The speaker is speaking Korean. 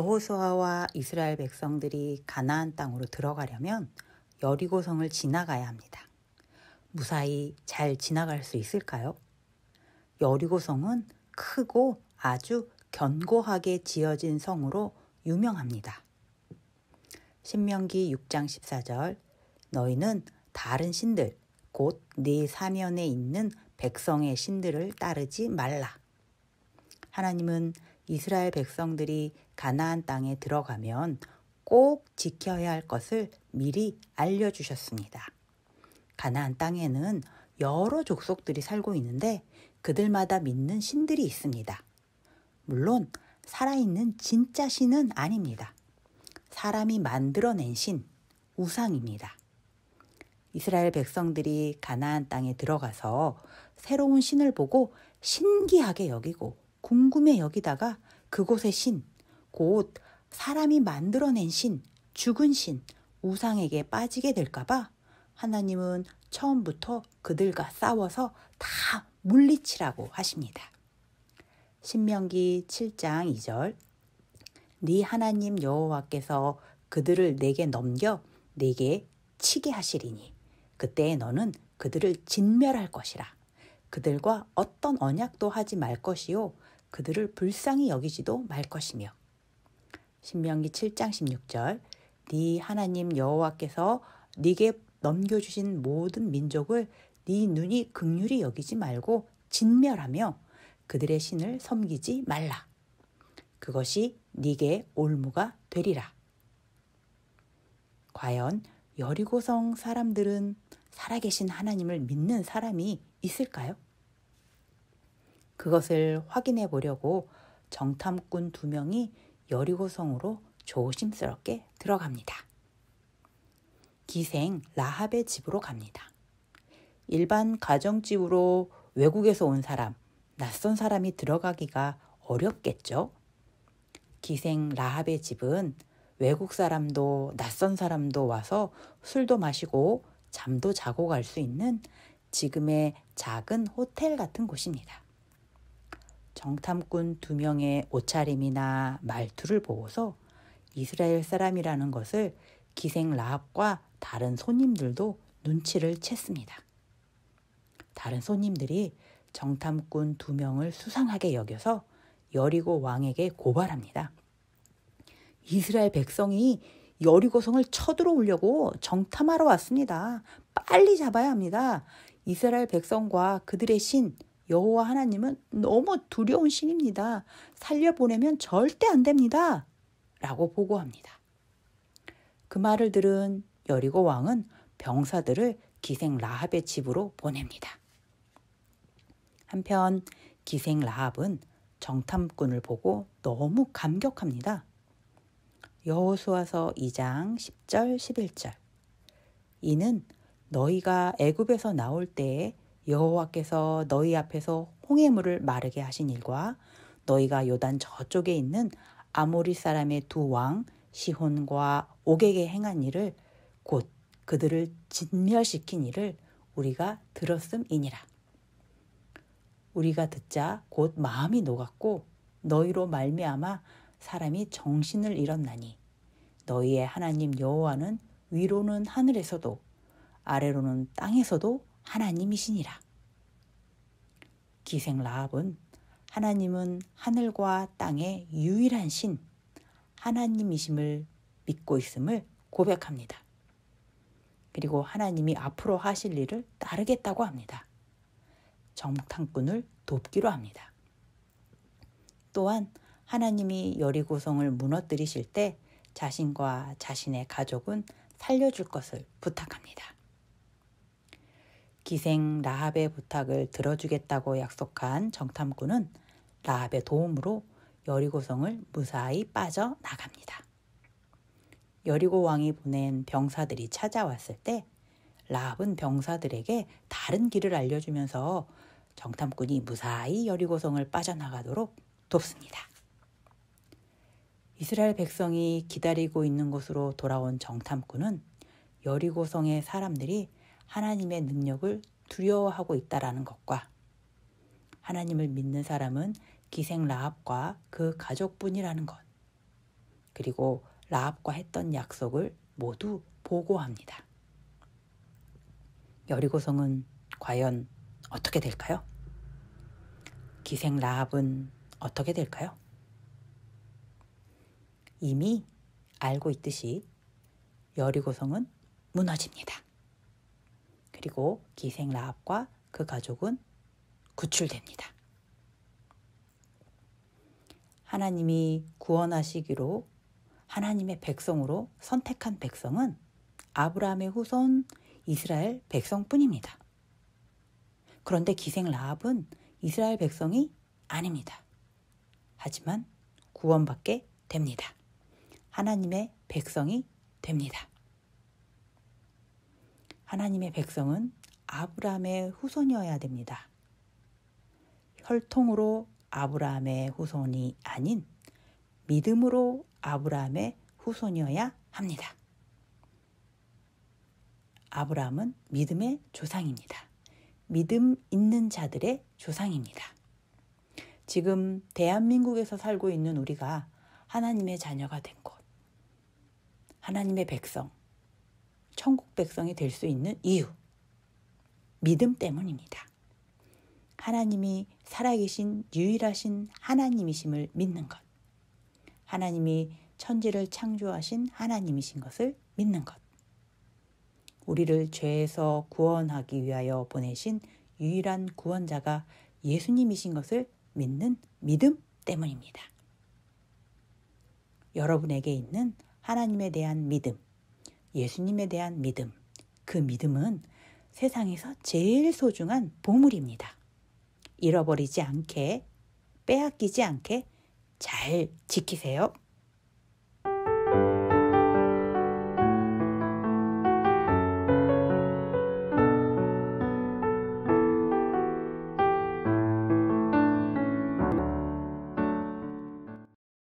여호수아와 이스라엘 백성들이 가나안 땅으로 들어가려면 여리고성을 지나가야 합니다. 무사히 잘 지나갈 수 있을까요? 여리고성은 크고 아주 견고하게 지어진 성으로 유명합니다. 신명기 6장 14절 너희는 다른 신들 곧 네 사면에 있는 백성의 신들을 따르지 말라. 하나님은 이스라엘 백성들이 가나안 땅에 들어가면 꼭 지켜야 할 것을 미리 알려주셨습니다. 가나안 땅에는 여러 족속들이 살고 있는데 그들마다 믿는 신들이 있습니다. 물론 살아있는 진짜 신은 아닙니다. 사람이 만들어낸 신, 우상입니다. 이스라엘 백성들이 가나안 땅에 들어가서 새로운 신을 보고 신기하게 여기고 궁금해 여기다가 그곳의 신, 곧 사람이 만들어낸 신, 죽은 신, 우상에게 빠지게 될까봐 하나님은 처음부터 그들과 싸워서 다 물리치라고 하십니다. 신명기 7장 2절 네 하나님 여호와께서 그들을 내게 넘겨 내게 치게 하시리니 그때에 너는 그들을 진멸할 것이라. 그들과 어떤 언약도 하지 말 것이요 그들을 불쌍히 여기지도 말 것이며. 신명기 7장 16절 네 하나님 여호와께서 네게 넘겨주신 모든 민족을 네 눈이 긍휼히 여기지 말고 진멸하며 그들의 신을 섬기지 말라. 그것이 네게 올무가 되리라. 과연 여리고성 사람들은 살아계신 하나님을 믿는 사람이 있을까요? 그것을 확인해 보려고 정탐꾼 2명이 여리고성으로 조심스럽게 들어갑니다. 기생 라합의 집으로 갑니다. 일반 가정집으로 외국에서 온 사람, 낯선 사람이 들어가기가 어렵겠죠? 기생 라합의 집은 외국 사람도 낯선 사람도 와서 술도 마시고 잠도 자고 갈 수 있는 지금의 작은 호텔 같은 곳입니다. 정탐꾼 2명의 옷차림이나 말투를 보고서 이스라엘 사람이라는 것을 기생 라합과 다른 손님들도 눈치를 챘습니다. 다른 손님들이 정탐꾼 2명을 수상하게 여겨서 여리고 왕에게 고발합니다. 이스라엘 백성이 여리고성을 쳐들어오려고 정탐하러 왔습니다. 빨리 잡아야 합니다. 이스라엘 백성과 그들의 신 여호와 하나님은 너무 두려운 신입니다. 살려보내면 절대 안 됩니다. 라고 보고합니다. 그 말을 들은 여리고 왕은 병사들을 기생 라합의 집으로 보냅니다. 한편 기생 라합은 정탐꾼을 보고 너무 감격합니다. 여호수아서 2장 10절 11절 이는 너희가 애굽에서 나올 때에 여호와께서 너희 앞에서 홍해물을 마르게 하신 일과 너희가 요단 저쪽에 있는 아모리 사람의 2왕 시혼과 옥에게 행한 일을 곧 그들을 진멸시킨 일을 우리가 들었음이니라. 우리가 듣자 곧 마음이 녹았고 너희로 말미암아 사람이 정신을 잃었나니 너희의 하나님 여호와는 위로는 하늘에서도 아래로는 땅에서도 하나님이시니라. 기생 라합은 하나님은 하늘과 땅의 유일한 신 하나님이심을 믿고 있음을 고백합니다. 그리고 하나님이 앞으로 하실 일을 따르겠다고 합니다. 정탐꾼을 돕기로 합니다. 또한 하나님이 여리고성을 무너뜨리실 때 자신과 자신의 가족은 살려줄 것을 부탁합니다. 기생 라합의 부탁을 들어주겠다고 약속한 정탐꾼은 라합의 도움으로 여리고성을 무사히 빠져나갑니다. 여리고 왕이 보낸 병사들이 찾아왔을 때 라합은 병사들에게 다른 길을 알려주면서 정탐꾼이 무사히 여리고성을 빠져나가도록 돕습니다. 이스라엘 백성이 기다리고 있는 곳으로 돌아온 정탐꾼은 여리고성의 사람들이 하나님의 능력을 두려워하고 있다라는 것과 하나님을 믿는 사람은 기생 라합과 그 가족뿐이라는 것, 그리고 라합과 했던 약속을 모두 보고합니다. 여리고성은 과연 어떻게 될까요? 기생 라합은 어떻게 될까요? 이미 알고 있듯이 여리고성은 무너집니다. 그리고 기생 라합과 그 가족은 구출됩니다. 하나님이 구원하시기로 하나님의 백성으로 선택한 백성은 아브라함의 후손 이스라엘 백성뿐입니다. 그런데 기생 라합은 이스라엘 백성이 아닙니다. 하지만 구원받게 됩니다. 하나님의 백성이 됩니다. 하나님의 백성은 아브라함의 후손이어야 됩니다. 혈통으로 아브라함의 후손이 아닌 믿음으로 아브라함의 후손이어야 합니다. 아브라함은 믿음의 조상입니다. 믿음 있는 자들의 조상입니다. 지금 대한민국에서 살고 있는 우리가 하나님의 자녀가 된 곳, 하나님의 백성, 천국 백성이 될 수 있는 이유, 믿음 때문입니다. 하나님이 살아계신 유일하신 하나님이심을 믿는 것, 하나님이 천지를 창조하신 하나님이신 것을 믿는 것, 우리를 죄에서 구원하기 위하여 보내신 유일한 구원자가 예수님이신 것을 믿는 믿음 때문입니다. 여러분에게 있는 하나님에 대한 믿음, 예수님에 대한 믿음, 그 믿음은 세상에서 제일 소중한 보물입니다. 잃어버리지 않게, 빼앗기지 않게 잘 지키세요.